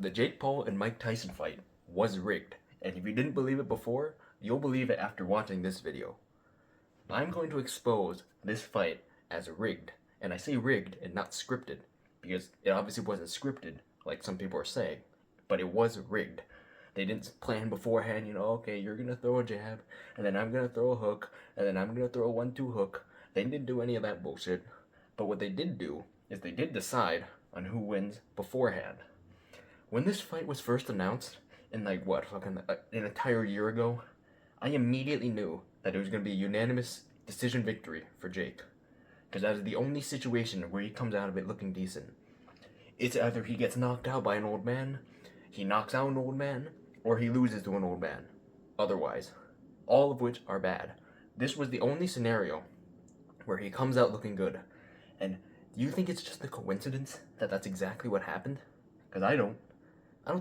The Jake Paul and Mike Tyson fight was rigged, and if you didn't believe it before, you'll believe it after watching this video. I'm going to expose this fight as rigged, and I say rigged and not scripted, because it obviously wasn't scripted, like some people are saying, but it was rigged. They didn't plan beforehand, okay, you're gonna throw a jab, and then I'm gonna throw a hook, and then I'm gonna throw a 1-2 hook. They didn't do any of that bullshit, but what they did do is they did decide on who wins beforehand. When this fight was first announced, in like what, fucking an entire year ago, I immediately knew that it was going to be a unanimous decision victory for Jake. Because that is the only situation where he comes out of it looking decent. It's either he gets knocked out by an old man, he knocks out an old man, or he loses to an old man. Otherwise, all of which are bad. This was the only scenario where he comes out looking good. And do you think it's just a coincidence that that's exactly what happened? Because I don't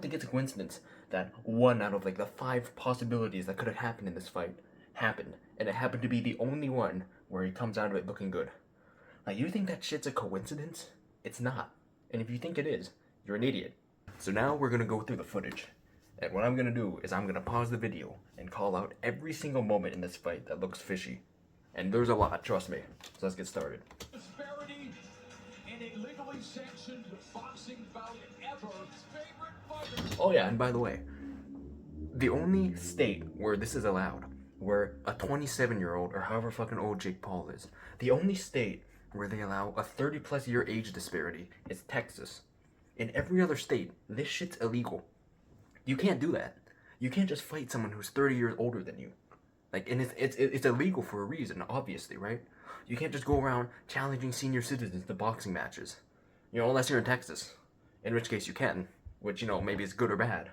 think it's a coincidence that one out of like the 5 possibilities that could have happened in this fight happened, and it happened to be the only one where he comes out of it looking good. Like, you think that shit's a coincidence? It's not. And if you think it is, you're an idiot. So now we're gonna go through the footage. And what I'm gonna do is I'm gonna pause the video and call out every single moment in this fight that looks fishy. And there's a lot, trust me. So let's get started. Disparity in a legally sanctioned boxing bout ever. Favorite fighter. Oh yeah, and by the way, the only state where this is allowed, where a 27-year-old or however fucking old Jake Paul is, the only state where they allow a 30+ year age disparity is Texas. In every other state, this shit's illegal. You can't do that. You can't just fight someone who's 30 years older than you. Like, and it's illegal for a reason, obviously, right? You can't just go around challenging senior citizens to boxing matches. Unless you're in Texas. In which case you can. Which, maybe it's good or bad.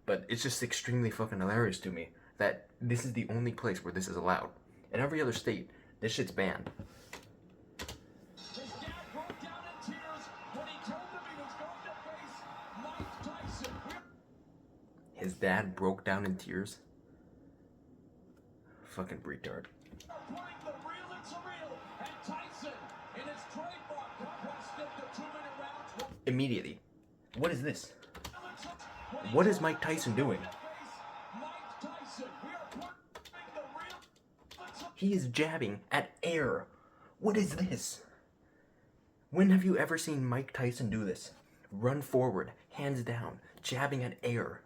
But it's just extremely fucking hilarious to me that this is the only place where this is allowed. In every other state, this shit's banned. His dad broke down in tears when he told him he was going to face Mike Tyson. His dad broke down in tears? Fucking retard. We're putting the real and surreal, and Tyson, in his trademark, requested the 2-minute round. Immediately. What is this? What is Mike Tyson doing? He is jabbing at air. What is this? When have you ever seen Mike Tyson do this? Run forward, hands down, jabbing at air.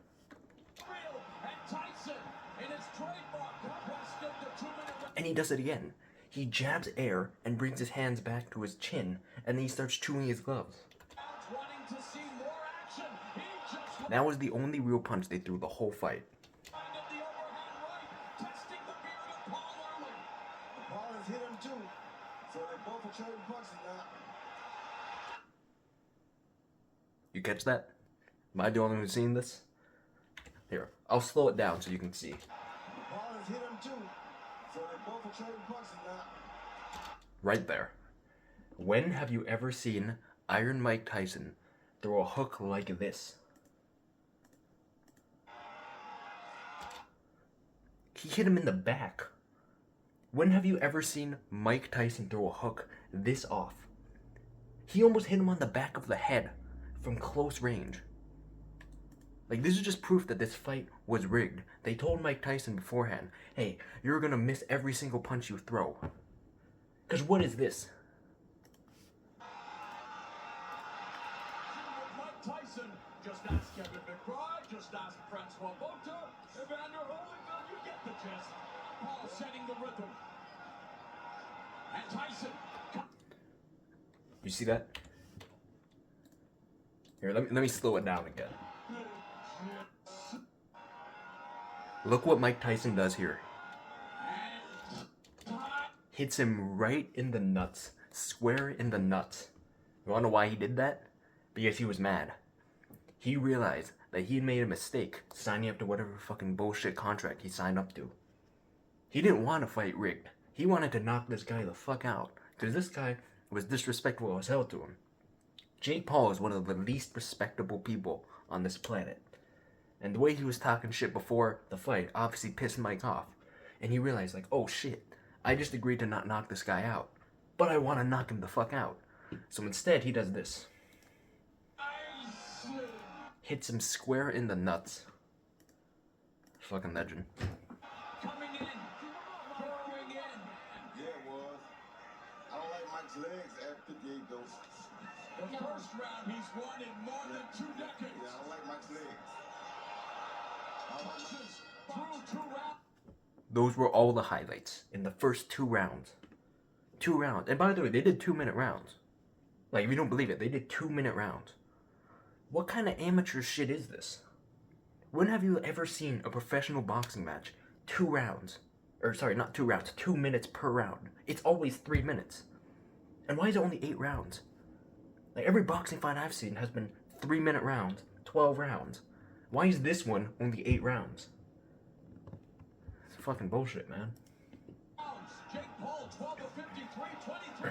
And he does it again. He jabs air and brings his hands back to his chin, and then he starts chewing his gloves. That was the only real punch they threw the whole fight. You catch that? Am I the only one who's seen this? Here, I'll slow it down so you can see. Right there. When have you ever seen Iron Mike Tyson throw a hook like this? He hit him in the back. When have you ever seen Mike Tyson throw a hook this off? He almost hit him on the back of the head from close range. Like, this is just proof that this fight was rigged. They told Mike Tyson beforehand, hey, you're gonna miss every single punch you throw. Because what is this? Mike Tyson, just ask Kevin McBride, just ask Francois Bota, Evander Holyfield, you get the gist. Paul setting the rhythm. And Tyson. You see that? Here, let me slow it down again. Look what Mike Tyson does here. Hits him right in the nuts. Square in the nuts. You wanna know why he did that? Because he was mad. He realized that he had made a mistake signing up to whatever fucking bullshit contract he signed up to. He didn't want to fight rigged. He wanted to knock this guy the fuck out. Because this guy was disrespectful as hell to him. Jake Paul is one of the least respectable people on this planet. And the way he was talking shit before the fight obviously pissed Mike off. And he realized, like, oh shit, I just agreed to not knock this guy out. But I want to knock him the fuck out. So instead, he does this. hits him square in the nuts. Fucking legend. Coming in. Throwing in. Yeah, it was. I don't like Mike's legs at 58 though. The first round he's won in more than 2 decades. Yeah, I don't like Mike's legs. Punches through 2 rounds. Those were all the highlights in the first 2 rounds. 2 rounds. And by the way, they did 2-minute rounds. Like, if you don't believe it, they did 2-minute rounds. What kind of amateur shit is this? When have you ever seen a professional boxing match 2 rounds? Or, sorry, not 2 rounds, 2 minutes per round. It's always 3 minutes. And why is it only 8 rounds? Like, every boxing fight I've seen has been 3-minute rounds, 12 rounds. Why is this one only 8 rounds? It's fucking bullshit, man. Jake Paul 12 of 53, 23.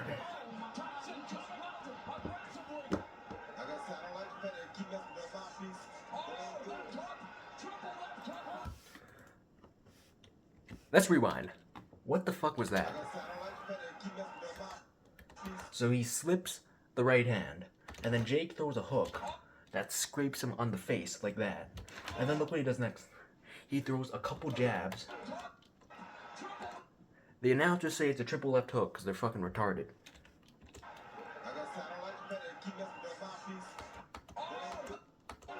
Tyson just left aggressively. Like I said, I don't like the fact that they keep messing with that mouthpiece. Oh, left hook. Triple left hook. Let's rewind. What the fuck was that? Like I said, I don't like the fact that they keep messing with that mouthpiece. So he slips the right hand, and then Jake throws a hook that scrapes him on the face like that. And then look what he does next. He throws a couple jabs. The announcers say it's a triple left hook because they're fucking retarded. Like I said, I don't like the fact that they keep messing with that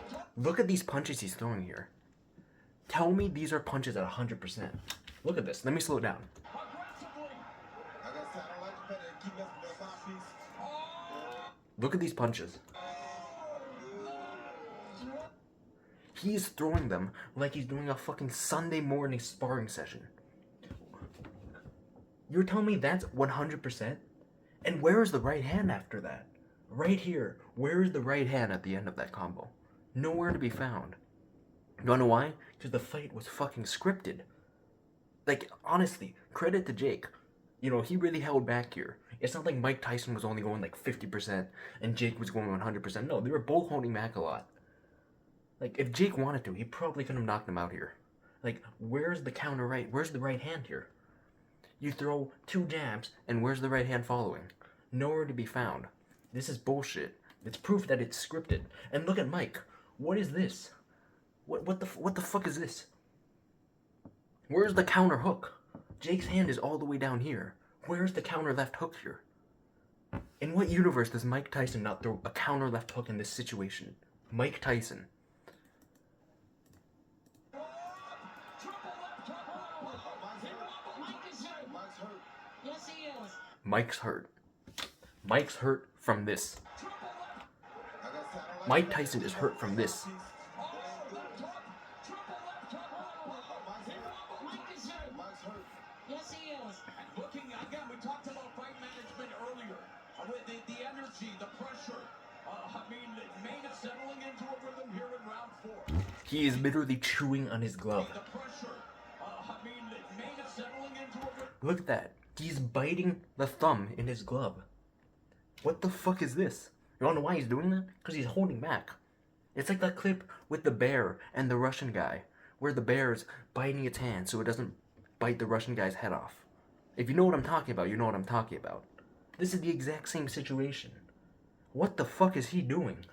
mouthpiece. Look at these punches he's throwing here. Tell me these are punches at 100%. Look at this. Let me slow it down. Aggressively. Like I said, I don't like the fact that they keep messing with that mouthpiece. Look at these punches. He's throwing them like he's doing a fucking Sunday morning sparring session. You're telling me that's 100%? And where is the right hand after that? Right here. Where is the right hand at the end of that combo? Nowhere to be found. You wanna know why? Because the fight was fucking scripted. Like, honestly, credit to Jake. You know, he really held back here. It's not like Mike Tyson was only going like 50% and Jake was going 100%. No, they were both holding back a lot. Like, if Jake wanted to, he probably could have knocked him out here. Like, where's the counter right? Where's the right hand here? You throw 2 jabs, and where's the right hand following? Nowhere to be found. This is bullshit. It's proof that it's scripted. And look at Mike. What is this? What the fuck is this? Where's the counter hook? Jake's hand is all the way down here. Where's the counter left hook here? In what universe does Mike Tyson not throw a counter left hook in this situation? Mike Tyson. Yes, he is. Mike's hurt. Mike's hurt from this. Like I said, I don't like Mike Tyson is hurt from this. Mike is hurt. Mike's hurt. Yes, he is. And looking again, we talked about fight management earlier. With the energy, the pressure. I mean, Maine is settling into a rhythm here in round 4. He is literally chewing on his glove. The pressure. I mean, Maine is settling into a rhythm. Look at that. He's biting the thumb in his glove. What the fuck is this? You wanna know why he's doing that? Because he's holding back. It's like that clip with the bear and the Russian guy, where the bear is biting its hand so it doesn't bite the Russian guy's head off. If you know what I'm talking about, you know what I'm talking about. This is the exact same situation. What the fuck is he doing?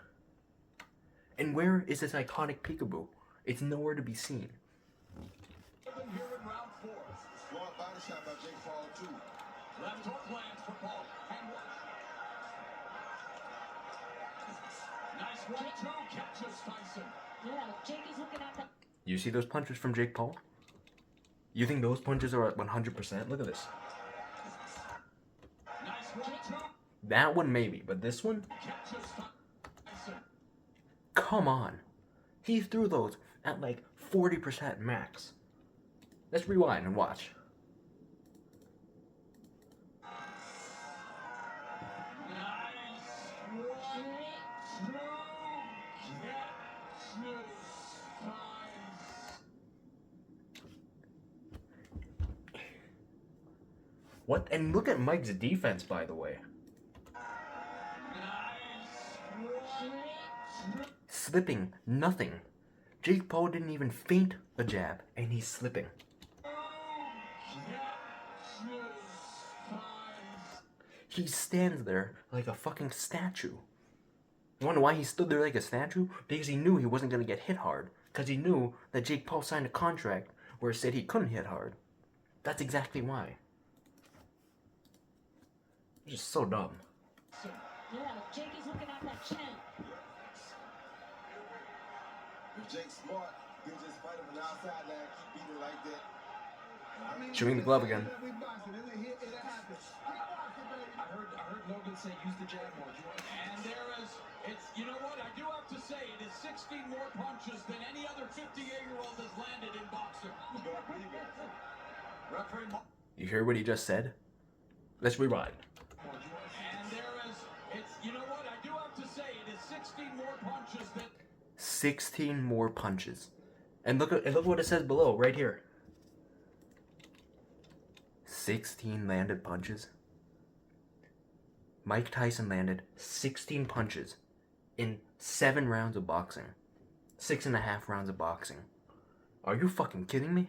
And where is this iconic peekaboo? It's nowhere to be seen. Rhythm here in round 4. Strong body shot by Jake Paul, too. Left hook lands for Paul. And nice 1-2 catches Tyson. Yeah, Jake is looking at the. You see those punches from Jake Paul? You think those punches are at 100%? Look at this. Nice 1-2 That one maybe, but this one? catches Tyson. Come on. He threw those at like 40% max. Let's rewind and watch. What? And look at Mike's defense, by the way. Slipping, nothing. Jake Paul didn't even feint a jab, and he's slipping. He stands there like a fucking statue. You wanna know why he stood there like a statue? Because he knew he wasn't gonna get hit hard. Because he knew that Jake Paul signed a contract where it said he couldn't hit hard. That's exactly why. It's just so dumb. Yeah, Jake is looking at that chin. If Jake's smart, he'll just fight him from the outside now, keep beating like that. Shooting the glove again. I heard Logan say use the jab more. And there is, it's, you know what, I do have to say, it is 16 more punches than any other 58-year-old has landed in boxing. Referee You hear what he just said? Let's rewind. And there is, it's, you know what, I do have to say, it is 16 more punches than 16 more punches. And look what it says below, right here. 16 landed punches. Mike Tyson landed 16 punches in 7 rounds of boxing. 6.5 rounds of boxing. Are you fucking kidding me?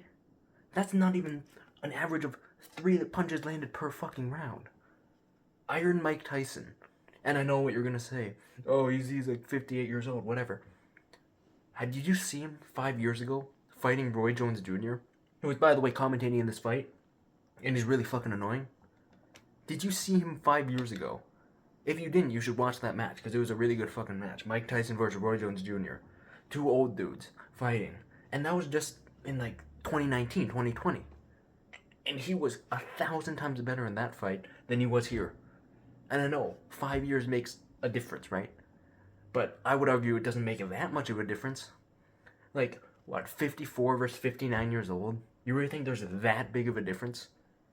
That's not even an average of 3 punches landed per fucking round. Iron Mike Tyson. And I know what you're gonna say. Oh, he's like 58 years old, whatever. Did you see him 5 years ago fighting Roy Jones Jr.? Who was, by the way, commentating in this fight. And he's really fucking annoying. Did you see him 5 years ago? If you didn't, you should watch that match, because it was a really good fucking match. Mike Tyson versus Roy Jones Jr. 2 old dudes fighting. And that was just in like 2019, 2020. And he was 1,000 times better in that fight than he was here. And I know, 5 years makes a difference, right? But I would argue it doesn't make that much of a difference. Like, what, 54 versus 59 years old? You really think there's that big of a difference?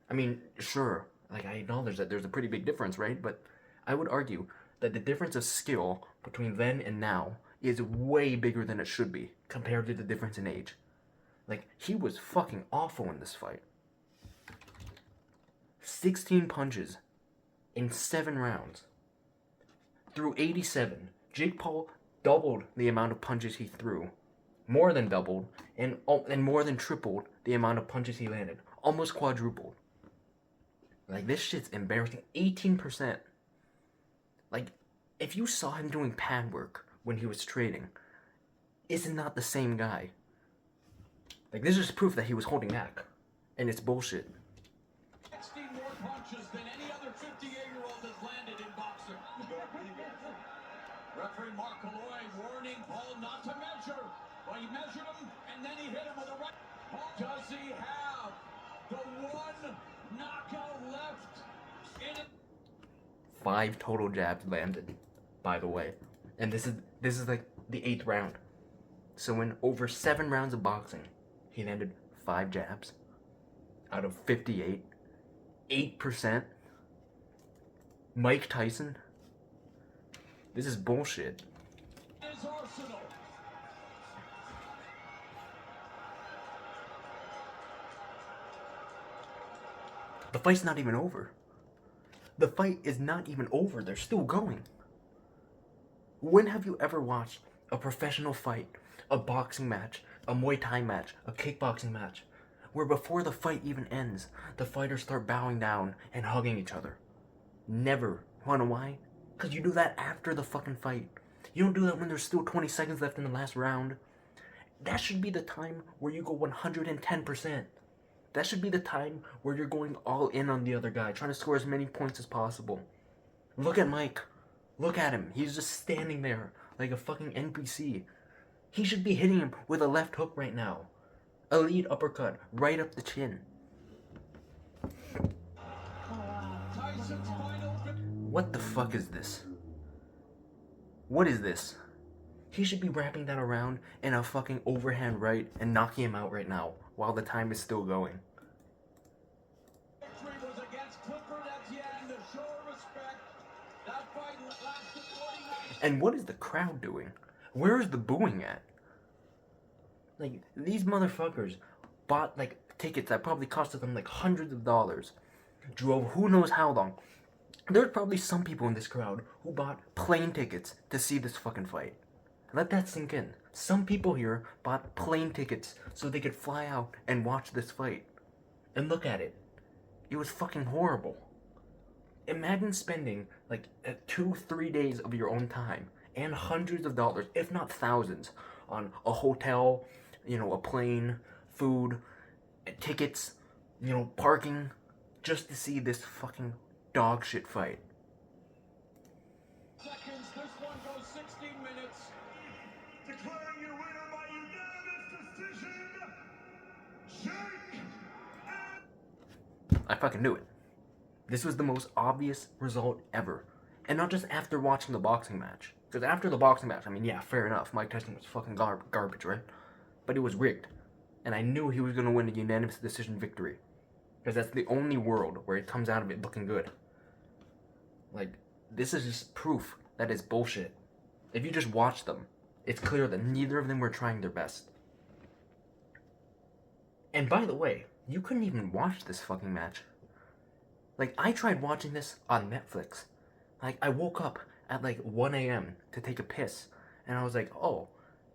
I mean, sure, like, I acknowledge that there's a pretty big difference, right? But I would argue that the difference of skill between then and now is way bigger than it should be compared to the difference in age. Like, he was fucking awful in this fight. 16 punches in 7 rounds. Threw 87. Jake Paul doubled the amount of punches he threw. More than doubled, and more than tripled the amount of punches he landed. Almost quadrupled. Like, this shit's embarrassing. 18%. Like, if you saw him doing pad work when he was training, it's not the same guy. Like, this is proof that he was holding back. And it's bullshit. 16 more punches than any other 58-year-old has landed in boxing. Referee Mark Malloy warning Paul not to measure. Well, he measured him, and then he hit him with a right. Does he have the one knockout left in it? 5 total jabs landed, by the way. And this is like the 8th round. So in over 7 rounds of boxing, he landed 5 jabs out of 58. 8%. Mike Tyson. This is bullshit. His arsenal. The fight's not even over. The fight is not even over. They're still going. When have you ever watched a professional fight, a boxing match, a Muay Thai match, a kickboxing match, where before the fight even ends, the fighters start bowing down and hugging each other? Never. Wanna know why? Because you do that after the fucking fight. You don't do that when there's still 20 seconds left in the last round. That should be the time where you go 110%. That should be the time where you're going all in on the other guy, trying to score as many points as possible. Look at Mike. Look at him. He's just standing there like a fucking NPC. He should be hitting him with a left hook right now. A lead uppercut right up the chin. Tyson's final. What the fuck is this? What is this? He should be wrapping that around in a fucking overhand right and knocking him out right now while the time is still going. Victory was against Clifford Etienne to show respect. That fight lasted 49. And what is the crowd doing? Where is the booing at? Like, these motherfuckers bought, like, tickets that probably costed them, like, hundreds of dollars. Drove who knows how long. There's probably some people in this crowd who bought plane tickets to see this fucking fight. Let that sink in. Some people here bought plane tickets so they could fly out and watch this fight. And look at it. It was fucking horrible. Imagine spending like 2-3 days of your own time and hundreds of dollars, if not thousands, on a hotel, a plane, food, tickets, parking, just to see this fucking dog shit fight. Seconds, this one goes 16 minutes. Declaring your winner by unanimous decision, Jake. I fucking knew it. This was the most obvious result ever. And not just after watching the boxing match. Because after the boxing match, I mean, yeah, fair enough. Mike Tyson was fucking garbage, right? But it was rigged. And I knew he was going to win a unanimous decision victory. Because that's the only world where he comes out of it looking good. Like, this is just proof that it's bullshit. If you just watch them, it's clear that neither of them were trying their best. And by the way, you couldn't even watch this fucking match. Like, I tried watching this on Netflix. Like, I woke up at like 1 a.m. to take a piss. And I was like, oh,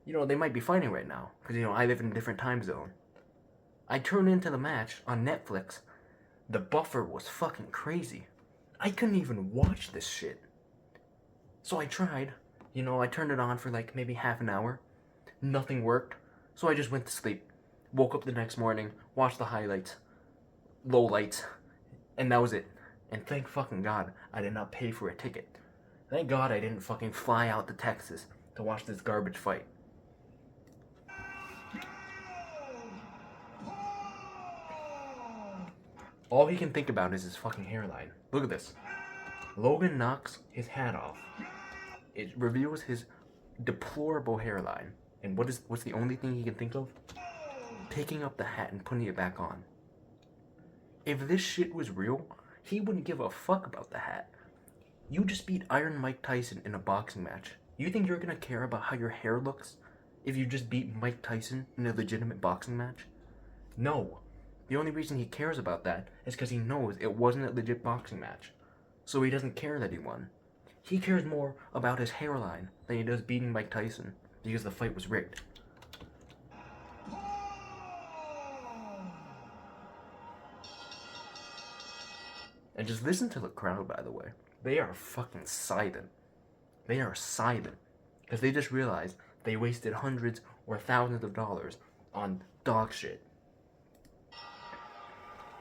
they might be fighting right now. Because, I live in a different time zone. I turned into the match on Netflix. The buffer was fucking crazy. I couldn't even watch this shit. So I tried. I turned it on for like maybe half an hour. Nothing worked. So I just went to sleep. Woke up the next morning, watched the highlights, lowlights, and that was it. And thank fucking God I did not pay for a ticket. Thank God I didn't fucking fly out to Texas to watch this garbage fight. All he can think about is his fucking hairline. Look at this. Logan knocks his hat off. It reveals his deplorable hairline. And what's the only thing he can think of? Picking up the hat and putting it back on. If this shit was real, he wouldn't give a fuck about the hat. You just beat Iron Mike Tyson in a boxing match. You think you're gonna care about how your hair looks if you just beat Mike Tyson in a legitimate boxing match? No. The only reason he cares about that is because he knows it wasn't a legit boxing match. So he doesn't care that he won. He cares more about his hairline than he does beating Mike Tyson because the fight was rigged. And just listen to the crowd, by the way. They are fucking silent. They are silent. Because they just realized they wasted hundreds or thousands of dollars on dog shit.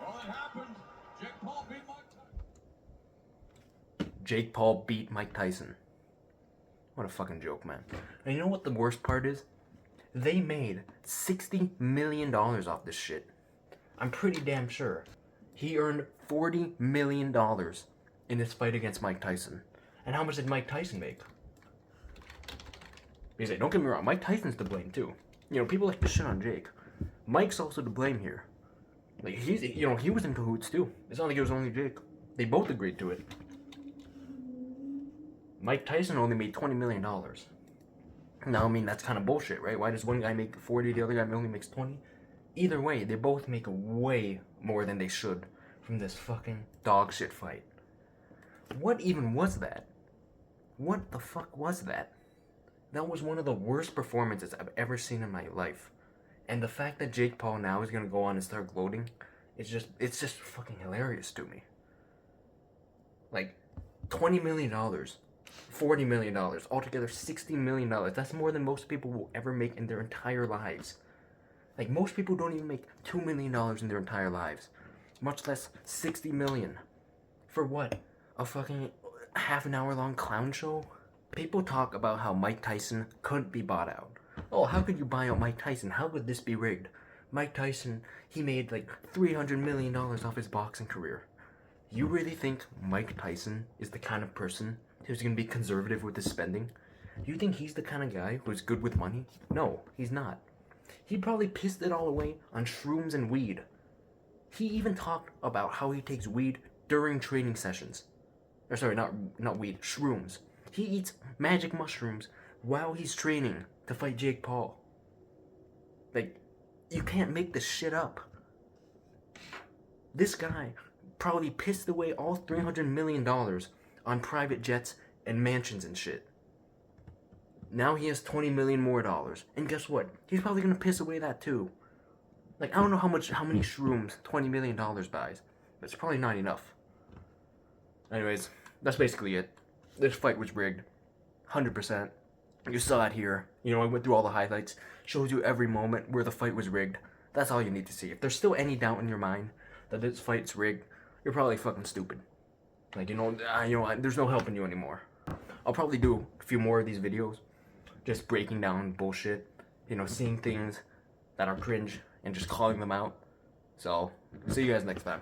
Well, it happened. Jake Paul beat Mike Tyson. Jake Paul beat Mike Tyson. What a fucking joke, man. And you know what the worst part is? They made $60 million off this shit. I'm pretty damn sure. He earned $40 million in this fight against Mike Tyson. And how much did Mike Tyson make? Because don't get me wrong, Mike Tyson's to blame too. People like to shit on Jake. Mike's also to blame here. Like he was in cahoots too. It's not like it was only Jake. They both agreed to it. Mike Tyson only made $20 million. Now, I mean, that's kind of bullshit, right? Why does one guy make 40, the other guy only makes 20? Either way, they both make way more than they should from this fucking dog shit fight. What even was that? What the fuck was that? That was one of the worst performances I've ever seen in my life. And the fact that Jake Paul now is gonna go on and start gloating, it's just fucking hilarious to me. Like, $20 million, $40 million, altogether $60 million. That's more than most people will ever make in their entire lives. Like, most people don't even make $2 million in their entire lives. Much less $60 million. For what? A fucking half an hour long clown show? People talk about how Mike Tyson couldn't be bought out. Oh, how could you buy out Mike Tyson? How could this be rigged? Mike Tyson, he made like $300 million off his boxing career. You really think Mike Tyson is the kind of person who's going to be conservative with his spending? Do you think he's the kind of guy who's good with money? No, he's not. He probably pissed it all away on shrooms and weed. He even talked about how he takes weed during training sessions. Or sorry, not weed, shrooms. He eats magic mushrooms while he's training to fight Jake Paul. Like, you can't make this shit up. This guy probably pissed away all $300 million on private jets and mansions and shit. Now he has $20 million more dollars. And guess what? He's probably gonna piss away that too. Like, I don't know how many shrooms $20 million buys, but it's probably not enough. Anyways, that's basically it. This fight was rigged. 100%. You saw it here. You know, I went through all the highlights. Shows you every moment where the fight was rigged. That's all you need to see. If there's still any doubt in your mind that this fight's rigged, you're probably fucking stupid. Like, there's no helping you anymore. I'll probably do a few more of these videos, just breaking down bullshit, seeing things that are cringe and just calling them out. So, see you guys next time.